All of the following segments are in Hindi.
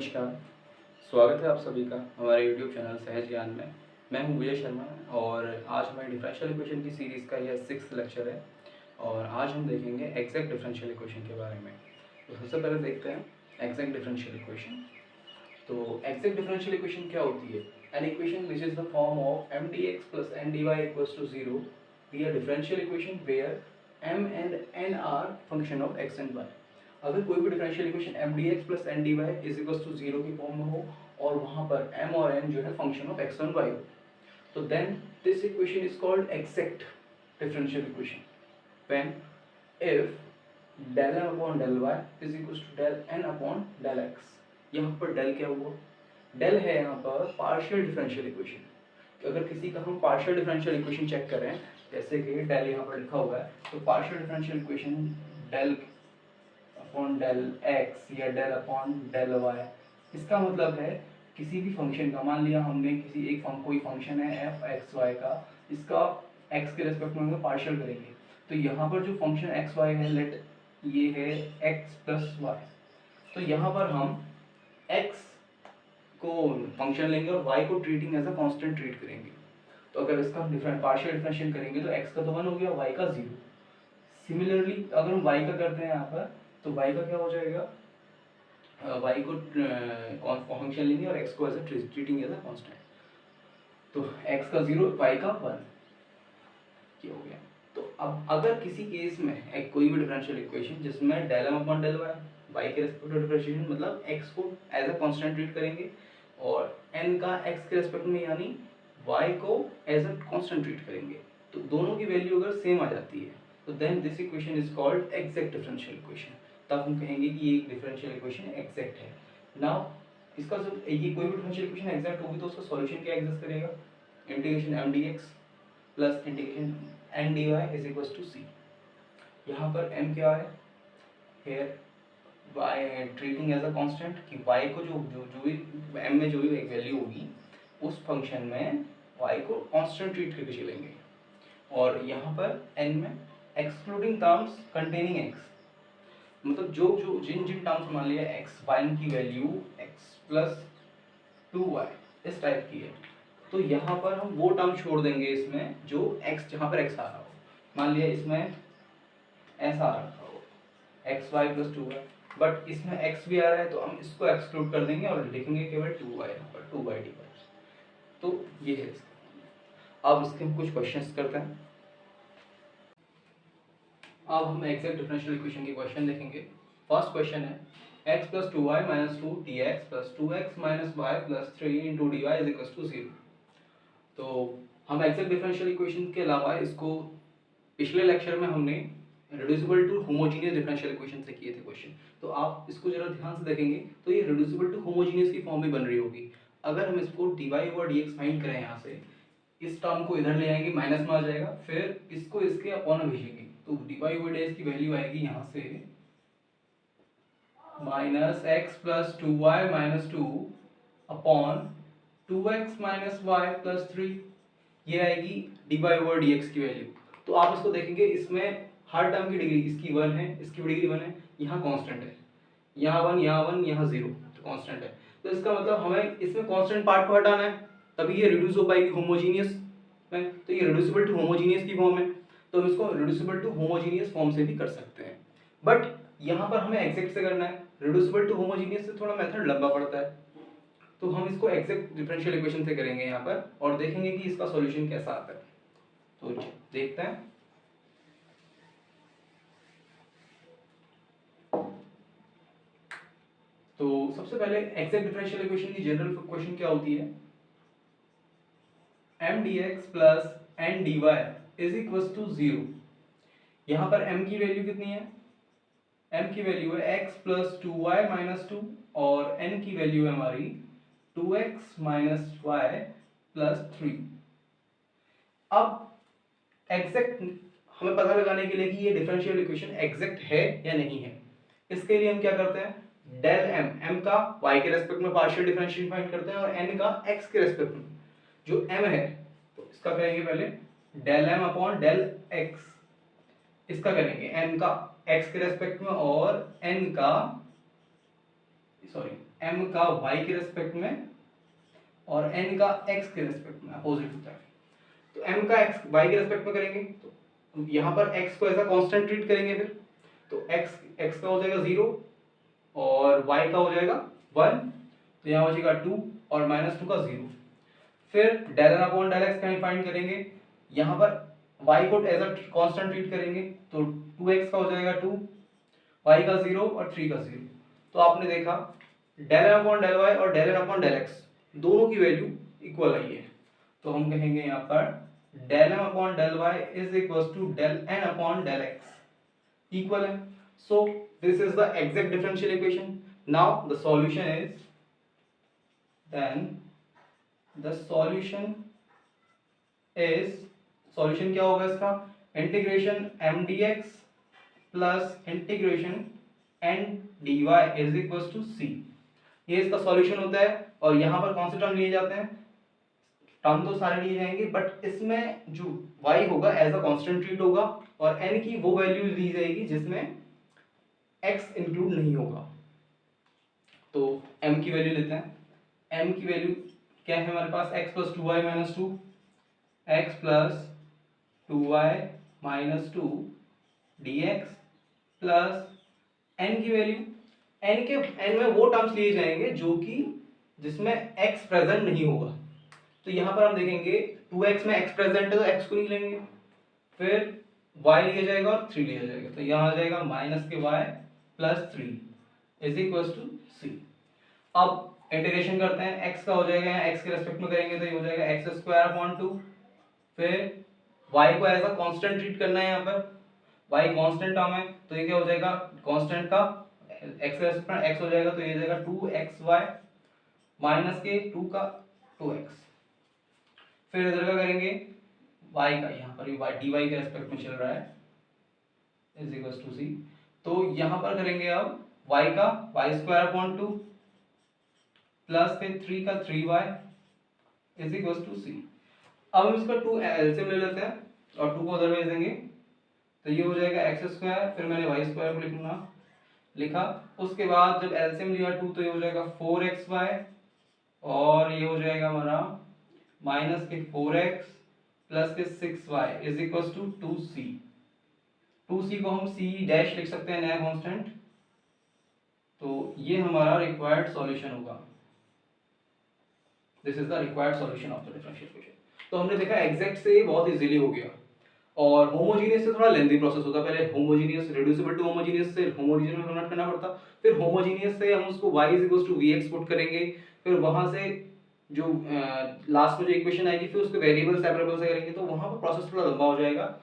नमस्कार, स्वागत है आप सभी का हमारे यूट्यूब चैनल सहज ज्ञान में। मैं हूं विजय शर्मा और आज हमारे डिफरेंशियल इक्वेशन की सीरीज़ का यह 6th लेक्चर है और आज हम देखेंगे एग्जैक्ट डिफरेंशियल इक्वेशन के बारे में। तो सबसे पहले देखते हैं एग्जैक्ट डिफरेंशियल इक्वेशन। तो एग्जैक्ट डिफरेंशियल इक्वेशन क्या होती है? An equation which is the form of M D X plus N D Y equals to zero be a differential equation where M and N are function of X and Y. अगर कोई भी differential equation M D X plus N D Y is equals to zero की फॉर्म में हो और वहाँ पर एम और एन जो है function of X and Y हो, तो then this equation is called exact differential equation when if del m upon del y is equals to del n upon del x। यहाँ पर del क्या हुआ? del है यहाँ पर पार्शियल डिफरेंशियल इक्वेशन। अगर किसी का हम पार्शियल डिफरेंशियल इक्वेशन चेक करें, जैसे कि del यहाँ पर लिखा हुआ है, तो partial differential equation del upon del x या del अपॉन del y, इसका मतलब है किसी भी फंक्शन का, मान लिया हमने किसी एक कोई फंक्शन है f x y का, इसका x के रेस्पेक्ट में हम पार्शियल करेंगे, तो यहाँ पर जो फंक्शन एक्स वाई है, लेट ये है x प्लस वाई, तो यहाँ पर हम x को फंक्शन लेंगे और y को treating as a constant treat करेंगे। तो अगर इसका डिफरेंट पार्शियल डिफरेंशिएट करेंगे तो x का तो 1 हो गया, y का 0। सिमिलरली अगर हम y का करते हैं यहाँ पर, तो y का क्या हो जाएगा? y को फंक्शन लेंगे और x को as a treating as a constant, तो x का 0, y का 1 क्या हो गया। तो अब अगर किसी केस में एक कोई भी डिफरेंशियल इक्वेशन जिसमें del m upon del y के रेस्पेक्ट में डिफरेंशिएशन, मतलब x को एज अ कांस्टेंट ट्रीट करेंगे और n का x के रेस्पेक्ट में यानी y को एज अ कांस्टेंट ट्रीट करेंगे, तो दोनों की वैल्यू अगर सेम आ जाती है तो then this equation is called exact differential equation. तब हम कहेंगे कि ये डिफरेंशियल इक्वेशन एग्जैक्ट है। नाउ इसका जब ये कोई भी डिफरेंशियल इक्वेशन एग्जैक्ट होगी तो उसका सॉल्यूशन क्या एग्जिस्ट करेगा? Integration m dx plus integration n dy is equals to c। यहाँ पर m क्या है? Here y treating as a constant, कि y को जो जो जो भी m में जो भी एक वैल्यू होगी उस फंक्शन में y को कांस्टेंट ट्रीट करके चलेंगे, और यहाँ पर n में एक्सक्लूडिंग टर्म्स कंटेनिंग x, मतलब जो जो जिन जिन टर्म्स मान लिया x y की वैल्यू x प्लस 2y इस टाइप की है, तो यहाँ पर हम वो टर्म छोड़ देंगे इसमें जो x, जहाँ पर x आ रहा हो, मान लिया इसमें ऐसा आ रखा हो X Y plus 2y, but इसमें x भी आ रहा है तो हम इसको एक्सक्लूड कर देंगे और लिखेंगे केवल 2y, यहाँ पर 2y dy। तो ये है इसका। अब इसके हम कुछ क्वेश्चंस करते हैं। अब हम एग्जैक्ट डिफरेंशियल इक्वेशन के क्वेश्चन देखेंगे। फर्स्ट क्वेश्चन है x plus 2y minus 2 dx plus 2x minus y plus 3 into dy is equal to 0। तो हम एग्जैक्ट डिफरेंशियल इक्वेशन के अलावा इसको पिछले लेक्चर में हमने reducible to homogeneous differential equation से किए थे क्वेश्चन, तो आप इसको जरा ध्यान से देखेंगे तो ये रिड्यूसिबल टू होमोजीनियस की फॉर्म में बन रही होगी। अगर हम इसको dy ओवर dx फाइंड करें, यहाँ से इस टर्म को इधर ले आएंगे, माइनस में आ जाएगा, फिर इसको इसके अपॉन में भेजेंगे, तो dy ओवर dx की वैल्यू आएगी यहाँ से minus x plus 2y minus 2 upon 2x minus y plus 3, ये आएगी dy ओवर dx की वैल्यू। तो आप इसको देखेंगे, इसमें हर टर्म की डिग्री, इसकी 1 है, इसकी डिग्री 1 है, यहाँ कांस्टेंट है, यहाँ 1 यहाँ 1 यहाँ 0, तो कांस्टेंट है। तो इसका मतलब हमें इसमें कांस्टेंट पार्ट को हटाना है, तभी ये रिड्यूस हो पाएगी होमोजीनियस में। तो ये रिड्यूसिबल टू होमोजीनियस की फॉर्म है, तो हम इसको रिड्यूसिबल टू होमोजीनियस फॉर्म से भी कर सकते हैं, बट यहाँ पर हमें एग्जैक्ट से करना है। रिड्यूसिबल टू होमोजीनियस से थोड़ा मेथड लंबा पड़ता है, तो हम इसको एग्जैक्ट डिफरेंशियल इक्वेशन से करेंगे यहाँ पर और देखेंगे कि इसका सॉल्यूशन कैसा आता है। तो देखते हैं। तो सबसे पहले एग्जैक्ट डिफरेंशियल इक्वेशन की जनरल इक्वेशन क्या होती है? m dx plus n dy is equal to 0। यहाँ पर m की वैल्यू कितनी है? m की वैल्यू है x प्लस 2y माइनस 2 और n की वैल्यू है हमारी 2x माइनस y प्लस 3। अब एग्जैक्ट हमें पता लगाने के लिए कि ये डिफरेंशियल इक्वेशन एग्जैक्ट है या नहीं है, इसके लिए हम क्या करते हैं? डेल m का y के रेस्पेक्ट में पार्शियल डिफरेंशिएशन फाइंड करते हैं और n का x के रेस्पेक्ट में जो m है, तो इसका करेंगे पहले del m upon del x, इसका करेंगे m का x के रेस्पेक्ट में और n का m का y के रेस्पेक्ट में और n का x के रेस्पेक्ट में अपोजिट होता है। तो m का x y के रेस्पेक्ट में करेंगे तो यहाँ पर x को ऐसा कांस्टेंट ट्रीट करेंगे, फिर तो x का हो जाएगा 0 और y का हो जाएगा 1, तो यहाँ बचेगा 2 और -2 का 0। फिर del n upon del x का फाइंड करेंगे, यहाँ पर y को एज अ कांस्टेंट ट्रीट करेंगे तो 2x का हो जाएगा 2, y का 0 और 3 का 0। तो आपने देखा del n upon del y और del n upon del x दोनों की वैल्यू इक्वल आई है, तो हम कहेंगे यहाँ पर del m upon del y is equal to del n upon del x equal है। So this is the exact differential equation. Now the solution is, then the solution is, solution क्या होगा इसका, integration m dx plus integration n dy is equal to c। ये इसका सॉल्यूशन होता है और यहाँ पर कौन से टर्म लिए जाते हैं, टर्म तो सारे लिए जाएंगे बट इसमें जो y होगा एज अ कांस्टेंट ट्रीट होगा और n की वो वैल्यू ली जाएगी जिसमें x इंक्लूड नहीं होगा। तो m की वैल्यू लेते हैं, m की वैल्यू क्या है हमारे पास, x plus 2y minus 2, x plus 2y minus 2 dx plus n की वैल्यू, n में वो टर्म्स लिए जाएंगे जो कि जिसमें x प्रेजेंट नहीं होगा। तो यहाँ पर हम देखेंगे 2x में x प्रेजेंट है तो x को नहीं लेंगे, फिर y लिया जाएगा और 3 लिया जाएगा, तो यहाँ आ जाएगा माइनस के y plus 3 is equal to c। अब इंटीग्रेशन करते हैं, x का हो जाएगा यहाँ x के रेस्पेक्ट में करेंगे तो ये हो जाएगा एक्स स्क्वायर अपॉन 2, फिर y को एज अ कांस्टेंट ट्रीट करना है, यहाँ पर y कांस्टेंट टर्म है तो ये क्या हो जाएगा, कांस्टेंट का x का रेस्पेक्ट में x हो जाएगा तो ये जाएगा 2xy माइनस के 2 का 2x, फिर इधर का करेंगे y का, यहाँ पर y dy के रेस्पेक्ट में चल रहा है इज इक्वल टू c, तो यहाँ पर करेंगे अब y का y स्क्वायर अपॉन 2 प्लस के 3 का 3y is equal to c। अब हम इसका 2 एलसीएम ले लेते हैं और 2 को उधर भेज देंगे तो ये हो जाएगा एक्स स्क्वायर, फिर मैंने वाई स्क्वायर को लिखा, उसके बाद जब एलसीएम लिया 2 तो ये हो जाएगा 4xy और ये हो जाएगा हमारा माइनस के 4x प्लस के 6y is equal to 2c। 2c को हम c डैश लिख सकते हैं नया कांस्टेंट, तो ये हमारा रिक्वायर्ड सॉल्यूशन होगा। This is the required solution of the differential equation. तो हमने देखा एग्जैक्ट से बहुत इजीली हो गया और होमोजीनियस से थोड़ा लेंथी प्रोसेस होता है, पहले होमोजीनियस रिड्यूसिबल टू होमोजीनियस से होमोजीनियस में कन्वर्ट करना पड़ता, फिर होमोजीनियस से हम उसको y vx पुट करेंगे, फिर वहां से जो लास्ट में जो इक्वेशन आएगी फिर उसको वेरिएबल सेपरेबल से करेंगे, तो वहां पर प्रोसेस थोड़ा लंबा हो जाएगा,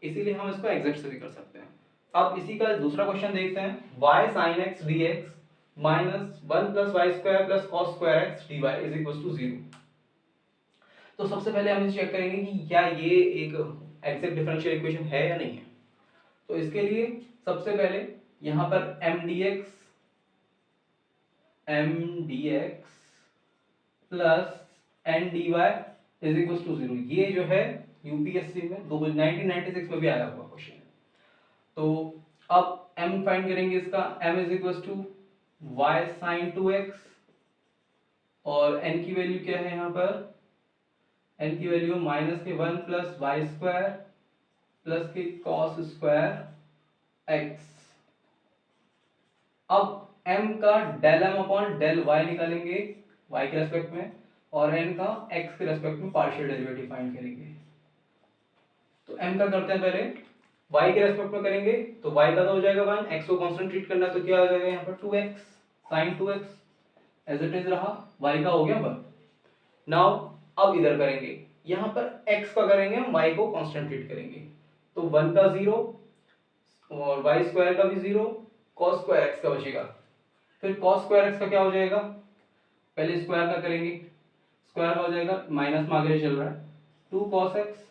इसीलिए हम इसको एग्जैक्ट से भी कर सकते हैं। अब इसी का दूसरा क्वेश्चन देखते हैं, y sin x dx minus 1 plus y square plus cos square x d Y is equal to 0। तो सबसे पहले हम चेक करेंगे कि क्या ये एक एग्जैक्ट डिफरेंशियल इक्वेशन है या नहीं है। तो इसके लिए सबसे पहले यहाँ पर m dx plus n dy is equal to 0, ये जो है यूपीएससी में 1996 में भी आया हुआ क्वेश्चन है। तो अब m फाइंड करेंगे इसका, m is equal to y sin 2x और n की वैल्यू क्या है यहाँ पर, n की वैल्यू माइनस के 1 प्लस वाई स्क्वायर प्लस के कॉस स्क्वायर x। अब m का del m upon del y निकालेंगे y के रेस्पेक्ट में और n का x के रेस्पेक्ट में पार्शियल डेरिवेटिव फाइंड करेंगे। तो m का करते हैं पहले, y के रेस्पेक्ट में करेंगे तो y का तो हो जाएगा 1, x को कांस्टेंट ट्रीट करना है तो क्या हो जाएगा यहाँ पर 2x sin 2x as it is रहा, y का हो गया 1। नाउ अब इधर करेंगे, यहाँ पर x का करेंगे हम y को कांस्टेंट ट्रीट करेंगे तो 1 का 0 और y स्क्वायर का भी 0, cos स्क्वायर x का बचेगा, फिर cos स्क्वायर x का क्या हो जाएगा, पहले स्क्वायर का करेंगे, स्क्वायर का हो जाएगा माइनस में आगे चल रहा है 2 cos x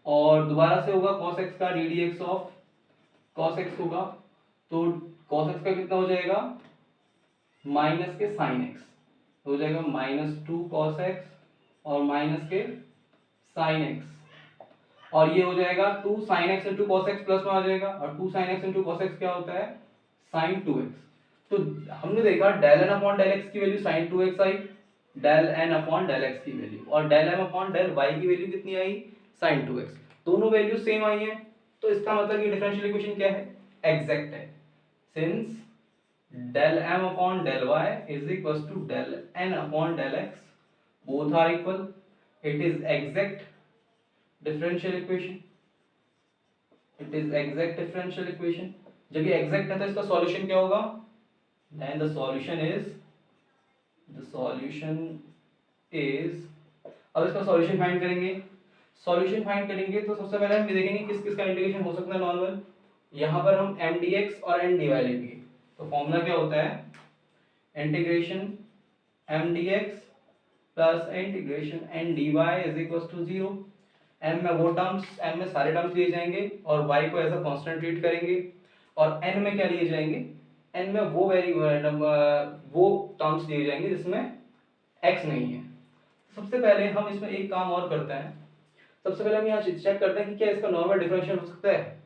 और दोबारा से होगा cos x का ddx ऑफ cos x होगा, तो cos x का कितना हो जाएगा माइनस के sin x हो जाएगा माइनस 2 cos x और माइनस के sin x और ये हो जाएगा 2 sin x into cos x plus में आ जाएगा और 2 sin x into cos x क्या होता है sin 2x। तो हमने देखा del n upon del x की वैल्यू साइन 2x आई, del n upon del x की वैल्यू, और del m upon del y की वैल्यू कितनी आई, साइन 2x। दोनों वैल्यू सेम आई है, तो इसका मतलब ये डिफरेंशियल इक्वेशन क्या है, एग्जैक्ट है। Since del m upon del y is equals to del n upon del x, both are equal, it is exact differential equation, it is exact differential equation। जब ये exact है तो इसका solution क्या होगा, then the solution is अब इसका solution फाइंड करेंगे। solution फाइंड करेंगे तो सबसे पहले हम ये देखेंगे किस किस का इंटीग्रेशन हो सकता है नॉर्मल। यहाँ पर हम m dx और n dy लेंगे, तो फॉर्मूला क्या होता है, integration m dx plus integration n dy is equal to 0। m में वो टर्म्स, m में सारे टर्म्स लिए जाएंगे और y को एज अ कांस्टेंट ट्रीट करेंगे, और n में क्या लिए जाएंगे, n में वो वो टर्म्स लिए जाएंगे जिसमें x नहीं है। सबसे पहले हम इसमें एक काम और करते हैं, सबसे पहले हम यहाँ चेक करते हैं कि क्या इसका नॉर्मल डिफरेंशियल हो सकता है।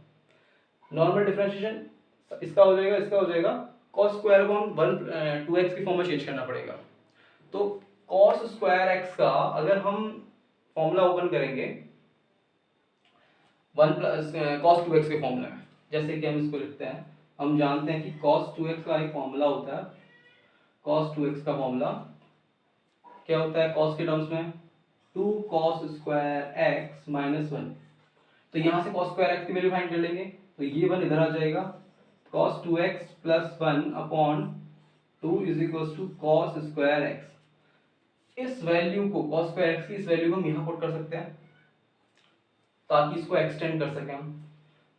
नॉर्मल डिफरेंशिएशन इसका हो जाएगा, इसका हो जाएगा cos स्क्वायर को हम 2x की फॉर्म में चेंज करना पड़ेगा। तो cos स्क्वायर x का अगर हम फॉर्मूला ओपन करेंगे 1 प्लस cos 2x के फॉर्मूला में, जैसे कि हम इसको लिखते हैं, हम जानते हैं कि cos 2x का एक फॉर्मूला होता है, cos 2x का फॉर्मूला क्या होता है cos के टर्म्स में 2 cos स्क्वायर x माइनस 1। तो यहाँ से cos स्क्वायर x की वैल्यू फाइंड कर लेंगे, तो ये 1 इधर आ जाएगा, cos 2x plus 1 upon 2 is equal to cos square x। इस वैल्यू को cos स्क्वायर x की इस वैल्यू को हम यहाँ पुट कर सकते हैं ताकि इसको एक्सटेंड कर सकें हम।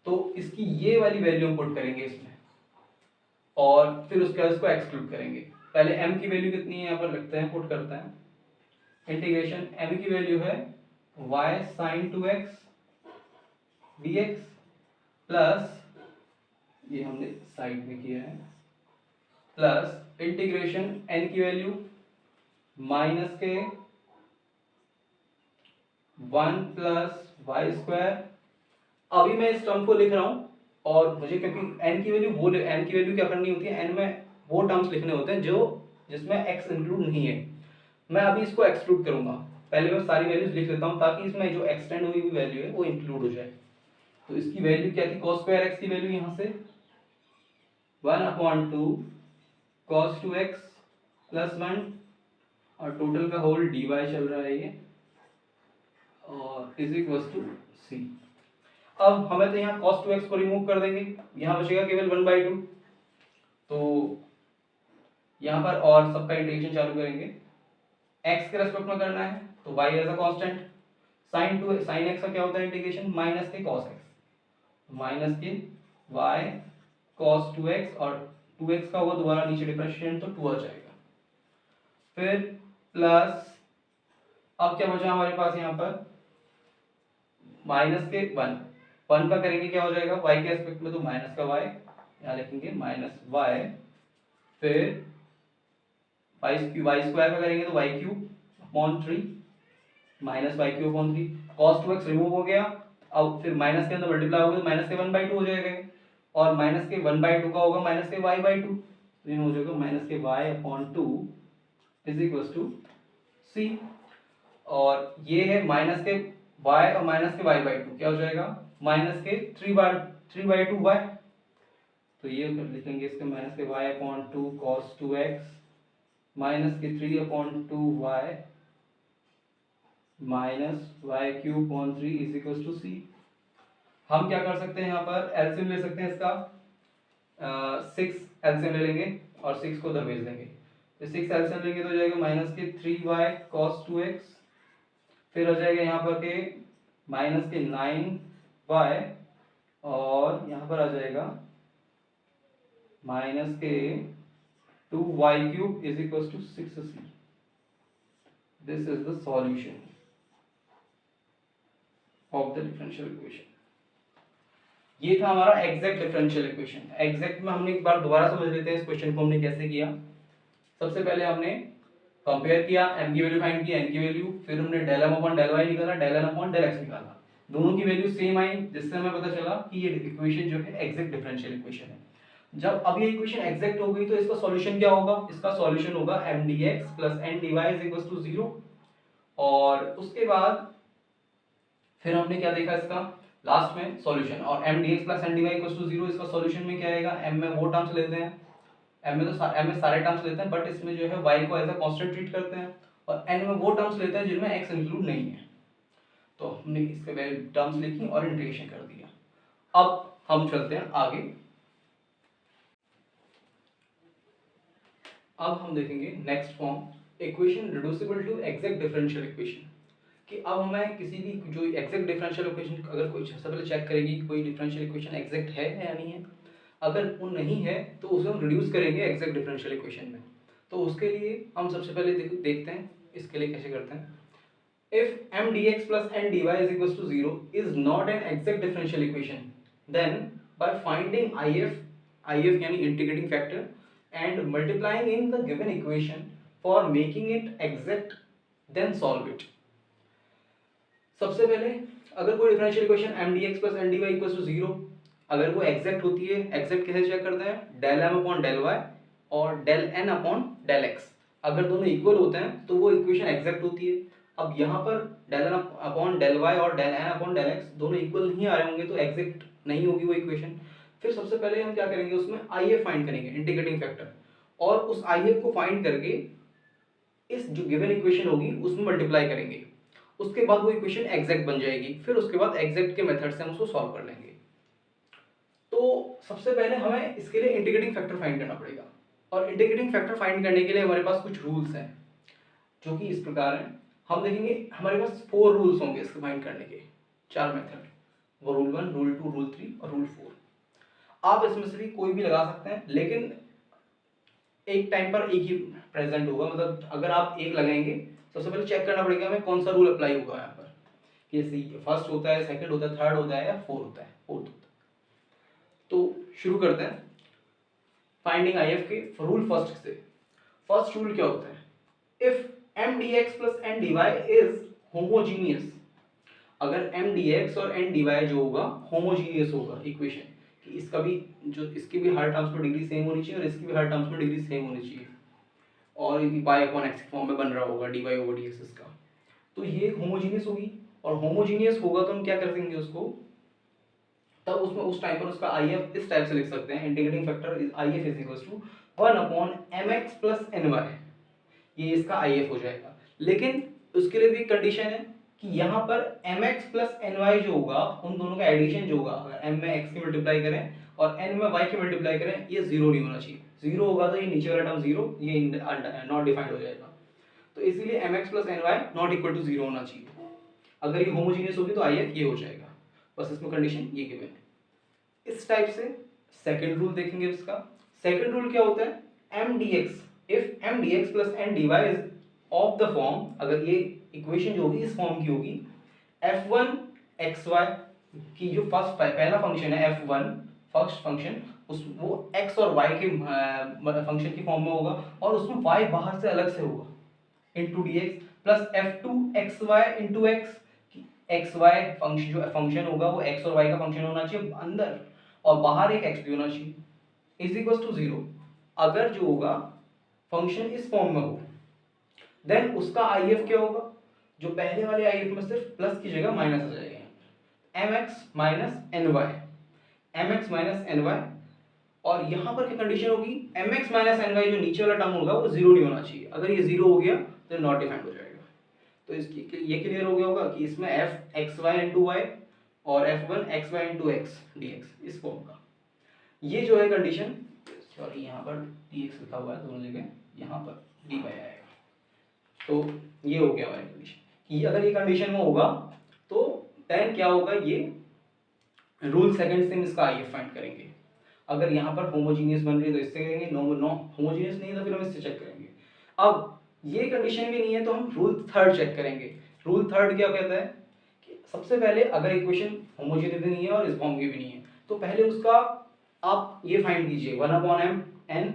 तो इसकी ये वाली वैल्यू हम पुट करेंगे इसमें, और फिर उसके बाद इसको एक्सक्लूड करेंगे। पहले m की वैल्यू कितनी है यहाँ पर लिखते हैं, पुट करते हैं, इंटीग्रेशन m की वैल्यू है y sin 2x dx plus, ये हमने साइड में किया है, प्लस इंटीग्रेशन n की वैल्यू माइनस के 1 प्लस वाई स्क्वायर। अभी मैं इस टर्म को लिख रहा हूं, और मुझे क्योंकि n की वैल्यू वो n की वैल्यू क्या करनी होती है, n में वो टर्म्स लिखने होते हैं जो जिसमें x इंक्लूड नहीं है। मैं अभी इसको एक्सक्लूड करूंगा, पहले मैं सारी वैल्यूज लिख लेता हूं ताकि इसमें जो एक्सटेंड हुई हुई वैल्यू है वो इंक्लूड हो जाए। तो इसकी वैल्यू क्या थी, cos स्क्वायर x की वैल्यू यहाँ से 1/2 cos 2x प्लस 1, और टोटल का होल dy चल रहा है ये, और इज इक्वल टू c। अब हमें तो यहाँ cos 2x को रिमूव कर देंगे, यहाँ बचेगा केवल 1/2। तो यहाँ पर और सबका इंटीग्रेशन चालू करेंगे, x के रेस्पेक्ट में करना है तो y as a constant, sin x का क्या होता है इंटीग्रेशन, माइनस के cos x, माइनस के y cos 2x, और 2x का होगा दोबारा नीचे डिफरेंशिएशन तो 2 आ जाएगा, फिर प्लस, अब क्या बचा हमारे पास यहाँ पर, माइनस के 1 का करेंगे क्या हो जाएगा y के एस्पेक्ट में, तो माइनस का y यहाँ लिखेंगे माइनस y, फिर y स्क्वायर का करेंगे तो y cube upon 3 minus y cube upon 3, cos 2x remove हो गया, अब फिर माइनस के अंदर मल्टीप्लाई होगा तो माइनस के 1/2 हो जाएगा, और माइनस के 1/2 का होगा माइनस के y/2, तो ये हो जाएगा माइनस के y upon 2 is equal to c। और ये है माइनस के y और माइनस के y/2 क्या हो जाएगा, माइनस के 3/2 y, तो ये लिखेंगे इसके माइनस के y upon 2 cos 2x minus के 3/2 y minus y cube upon 3 is equal to c। हम क्या कर सकते हैं, यहाँ पर एलसीएम ले सकते हैं इसका, 6 एलसीएम ले लेंगे और 6 को उधर भेज देंगे, तो 6 एलसीएम लेंगे तो हो जाएगा माइनस के 3y cos 2x, फिर हो जाएगा यहाँ पर के माइनस के 9y, और यहाँ पर आ जाएगा माइनस के 2y cube is equal to 6c। This is the solution of the differential equation. ये था हमारा एग्जैक्ट डिफरेंशियल इक्वेशन। एग्जैक्ट में हमने एक बार दोबारा समझ लेते हैं इस क्वेश्चन को हमने कैसे किया। सबसे पहले हमने कंपेयर किया, m की वैल्यू फाइंड की, n की वैल्यू, फिर हमने del m upon del y निकाला, del n upon del x निकाला, दोनों की वैल्यू सेम आई, जिससे हमें पता चला कि ये इक्वेशन जो है एग्जैक्ट डिफरेंशियल इक्वेशन है। जब अब ये इक्वेशन एग्जैक्ट हो गई तो इसका सॉल्यूशन क्या होगा, इसका सॉल्यूशन होगा mdx plus ndy is equal to 0। और उसके बाद फिर हमने क्या देखा इसका लास्ट में सॉल्यूशन, और mdx plus ndy equal to 0 इसका सॉल्यूशन में क्या आएगा, m में वो टर्म्स लेते हैं, m में तो m में सारे टर्म्स लेते हैं, बट इसमें जो है y को एज अ कांस्टेंट ट्रीट करते हैं, और n में वो टर्म्स लेते हैं जिनमें x इंक्लूड नहीं है। तो हमने इसके टर्म्स लिखी और इंटीग्रेशन कर दिया। अब हम चलते हैं आगे। अब हम देखेंगे next form equation reducible to exact differential equation, कि अब हमें किसी भी जो एग्जैक्ट डिफरेंशियल इक्वेशन, अगर कोई सबसे पहले चेक करेगी कि कोई डिफरेंशियल इक्वेशन एग्जैक्ट है या नहीं है। अगर वो नहीं है तो उसे हम रिड्यूस करेंगे एग्जैक्ट डिफरेंशियल इक्वेशन में। तो उसके लिए हम सबसे पहले देखते हैं इसके लिए कैसे करते हैं। If m dx plus n dy is equals to 0 is not an exact differential equation, then by finding if यानी integrating factor and multiplying in the given equation for making it exact, then solve it. सबसे पहले अगर कोई differential equation m dx plus n dy equals to 0 अगर वो एग्जैक्ट होती है, एग्जैक्ट कैसे चेक करते हैं, del m upon del y और del n upon del x, अगर दोनों इक्वल होते हैं तो वो इक्वेशन एग्जैक्ट होती है। अब यहाँ पर del n upon del y और del n upon del x दोनों इक्वल नहीं आ रहे होंगे तो एग्जैक्ट नहीं होगी वो इक्वेशन। फिर सबसे पहले हम क्या करेंगे, उसमें IF फाइंड करेंगे, इंटीग्रेटिंग फैक्टर, और उस IF को फाइंड करके इस जो गिवन इक्वेशन होगी उसमें मल्टीप्लाई करेंगे। उसके बाद वो इक्वेशन एग्जैक्ट बन जाएगी। फिर उसके बाद एग्जैक्ट के मेथड से हम उसको सॉल्व कर लेंगे। तो सबसे पहले हमें इसके लिए इंटीग्रेटिंग फैक्टर फाइंड करना पड़ेगा, और इंटीग्रेटिंग फैक्टर फाइंड करने के लिए हमारे पास कुछ रूल्स हैं जो कि इस प्रकार हैं। हम देखेंगे हमारे पास 4 रूल्स होंगे इसको फाइंड करने के, 4 मेथड, वो रूल 1, रूल 2, रूल 3 और रूल 4। आप इसमें से भी कोई भी लगा सकते हैं, लेकिन एक टाइम पर एक ही प्रेजेंट होगा। मतलब अगर आप एक लगाएंगे, सबसे पहले चेक करना पड़ेगा हमें कौन सा रूल अप्लाई होगा यहाँ पर, कि फर्स्ट होता है, सेकंड होता है, थर्ड होता है या फोर्थ होता है। तो शुरू करते हैं फाइंडिंग IF के रूल फर्स्ट से। फर्स्ट रूल क्या होता है, if m dx plus n dy is homogeneous, अगर m dx और n dy जो होगा होमोजीनियस होगा इक्वेशन, कि इसका भी जो इसकी भी हर टर्म्स में डिग्री सेम होनी चाहिए और इसकी भी हर टर्म्स में डिग्री सेम होनी चाहिए, और ये y अपॉन x फॉर्म में बन रहा होगा dy ओवर dx इसका, तो ये होमोजीनियस होगी। और होमोजीनियस होगा तो हम क्या कर देंगे उसको, तब उसमें उस टाइम पर उसका IF इस टाइप से लिख सकते हैं, integrating factor is IF is equal to 1 upon mx plus ny, ये इसका IF हो जाएगा। लेकिन उसके लिए भी कंडीशन है कि यहाँ पर mx प्लस ny जो होगा उन दोनों का एडिशन जो होगा, अगर m में x की मल्टीप्लाई करें और n में y की मल्टीप्लाई करें, ये जीरो नहीं होना चाहिए। जीरो होगा तो ये नीचे वाला टर्म जीरो, ये नॉट डिफाइंड हो जाएगा। तो इसलिए mx plus ny not equal to zero होना चाहिए। अगर ये होमोजीनियस होगी तो IF ये हो जाएगा, बस इसमें कंडीशन ये गिवन है। इस टाइप से सेकंड रूल देखेंगे इसका। सेकंड रूल क्या होता है, m dx, if m dx plus n dy is of the form, अगर ये इक्वेशन जो होगी इस फॉर्म की होगी, f1 xy की जो फर्स्ट पहला फंक्शन है f1 फर्स्ट फंक्शन, उस वो x और y के फंक्शन की फॉर्म में होगा, और उसमें y बाहर से अलग से होगा into dx plus f2 xy into x, xy function जो फंक्शन होगा वो x और y का फंक्शन होना चाहिए अंदर, और बाहर एक x भी होना चाहिए, इज इक्वल टू 0। अगर जो होगा फंक्शन इस फॉर्म में हो, देन उसका IF क्या होगा, जो पहले वाले IF में सिर्फ प्लस की जगह माइनस आ जाएगा, mx minus ny, mx minus ny, और यहाँ पर क्या कंडीशन होगी, mx माइनस ny जो नीचे वाला टर्म होगा वो जीरो नहीं होना चाहिए। अगर ये जीरो हो गया तो नॉट डिफाइंड हो जाएगा। तो इसकी ये क्लियर हो गया होगा कि इसमें f xy इंटू y और f1 xy into x dx इस फॉर्म का, ये जो है कंडीशन, सॉरी यहाँ पर dx लिखा हुआ है दोनों जगह, यहाँ पर dy आएगा। तो ये हो गया हमारी कंडीशन, कि अगर ये कंडीशन में होगा तो देन क्या होगा, ये रूल सेकंड से हम इसका IF फाइंड करेंगे। अगर यहाँ पर होमोजीनियस बन रही है तो इससे करेंगे, नो होमोजीनियस नहीं है तो फिर हम इससे चेक करेंगे। अब ये कंडीशन भी नहीं है तो हम रूल थर्ड चेक करेंगे। रूल थर्ड क्या कहता है कि सबसे पहले अगर इक्वेशन होमोजीनियस नहीं है और इस फॉर्म की भी नहीं है, तो पहले उसका आप ये फाइंड कीजिए 1 अपॉन m n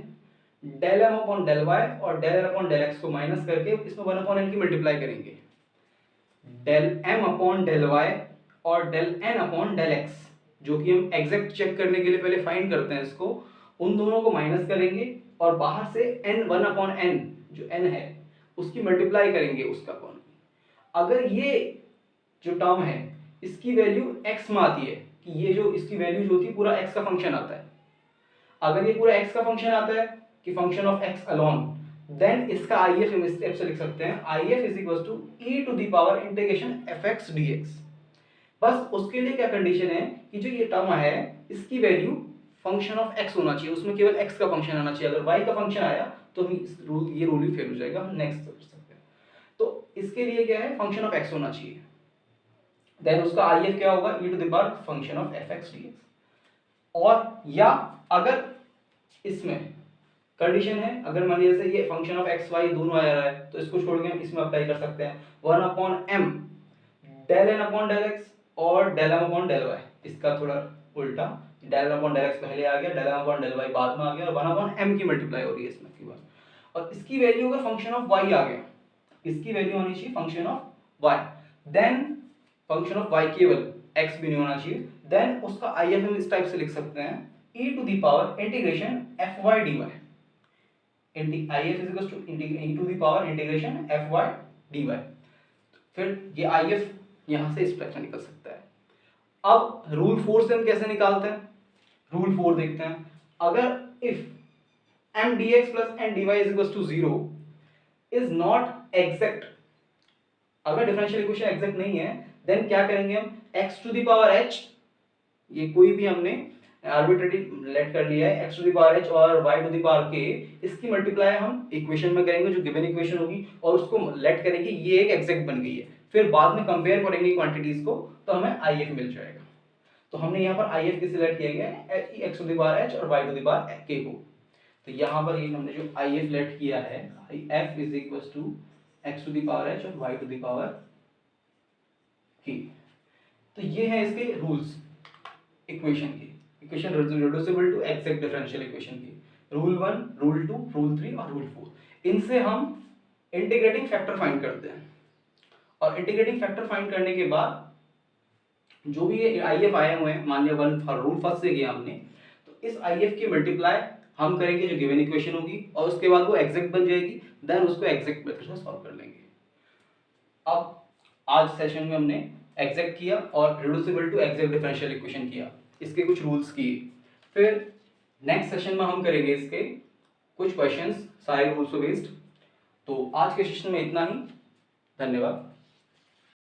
del m upon del y और del l upon del x को माइनस करके इसमें 1 अपॉन n की मल्टीप्लाई करेंगे, del m upon del y और del n upon del x, जो कि हम एग्जैक्ट चेक करने के लिए पहले फाइंड करते हैं इसको, उन दोनों को माइनस करेंगे और बाहर से n 1/n जो n है उसकी मल्टीप्लाई करेंगे उसका कॉन। अगर ये जो टर्म है इसकी वैल्यू x में आती है, कि ये जो इसकी वैल्यू जो होती है पूरा x का फंक्शन आता है, अगर ये पूरा x का फंक्शन आता है कि function of x alone, then इसका IF हम इस टाइप से लिख सकते हैं, IF is equal to e to the power integration fx dx। बस उसके लिए क्या कंडीशन है कि जो ये टर्म है इसकी वैल्यू फंक्शन ऑफ x होना चाहिए, उसमें केवल x का फंक्शन आना चाहिए। अगर y का फंक्शन आया तो हम इस रूल ये रूल ही फेल हो जाएगा, हम नेक्स्ट कर सकते हैं। तो इसके लिए क्या है, फंक्शन ऑफ x होना चाहिए, देन उसका IF क्या होगा, e to the power function of fx dx। और या अगर इसमें कंडीशन है, अगर मान लीजिए जैसे ये फंक्शन ऑफ एक्स वाई दोनों आ रहा है तो इसको छोड़ के हम इसमें अप्लाई कर सकते हैं 1/m del n upon del x और del m upon del y। इसका थोड़ा उल्टा, del n upon del x पहले आ गया, del m upon del y बाद में आ गया और 1/m की मल्टीप्लाई हो रही है इसमें की बात। और इसकी वैल्यू अगर फंक्शन ऑफ y आ गया, इसकी वैल्यू होनी चाहिए function of y, then function of y केवल x भी नहीं होना चाहिए, देन उसका IF हम इस टाइप से लिख सकते हैं e to the power integration fy dy। IF is equals to e to the power integration fy dy। फिर ये IF यहां से इस टाइप से निकल सकता है। अब रूल 4 से हम कैसे निकालते हैं, रूल 4 देखते हैं। अगर if m dx plus n dy is equals to 0 is not exact, अगर डिफरेंशियल इक्वेशन एग्जैक्ट नहीं है देन क्या करेंगे हम, x to the power h, ये कोई भी हमने आर्बिट्रेरी लेट कर लिया है, x to the power h और y to the power k, इसकी मल्टीप्लाई हम इक्वेशन में करेंगे जो गिवन इक्वेशन होगी और उसको लेट करेंगे, ये एक एग्जैक्ट बन गई है। फिर बाद में कंपेयर करेंगे क्वांटिटीज को तो हमें IF मिल जाएगा। तो हमने यहाँ पर IF की सिलेक्ट किया गया है x to the power h और y to the power k को। तो यहाँ पर ये हमने जो IF लेट किया है, IF is equal to x to the power h और y to the power k। तो ये है इसके रूल्स इक्वेशन के, equation reducible to exact differential equation की, रूल 1, रूल 2, रूल 3 और रूल 4। इनसे हम इंटीग्रेटिंग फैक्टर फाइंड करते हैं और इंटीग्रेटिंग फैक्टर फाइंड करने के बाद जो भी ये IF आए हुए हैं, मान लिया रूल फर्स्ट से किया हमने, तो इस IF की मल्टीप्लाई हम करेंगे जो गिवन इक्वेशन होगी और उसके बाद वो एग्जैक्ट बन जाएगी, देन उसको एग्जैक्ट मेथड से सॉल्व कर लेंगे। अब आज सेशन में हमने एग्जैक्ट किया और reducible to exact differential equation किया, इसके कुछ रूल्स किए। फिर नेक्स्ट सेशन में हम करेंगे इसके कुछ क्वेश्चंस सारे रूल्स बेस्ड। तो आज के सेशन में इतना ही, धन्यवाद।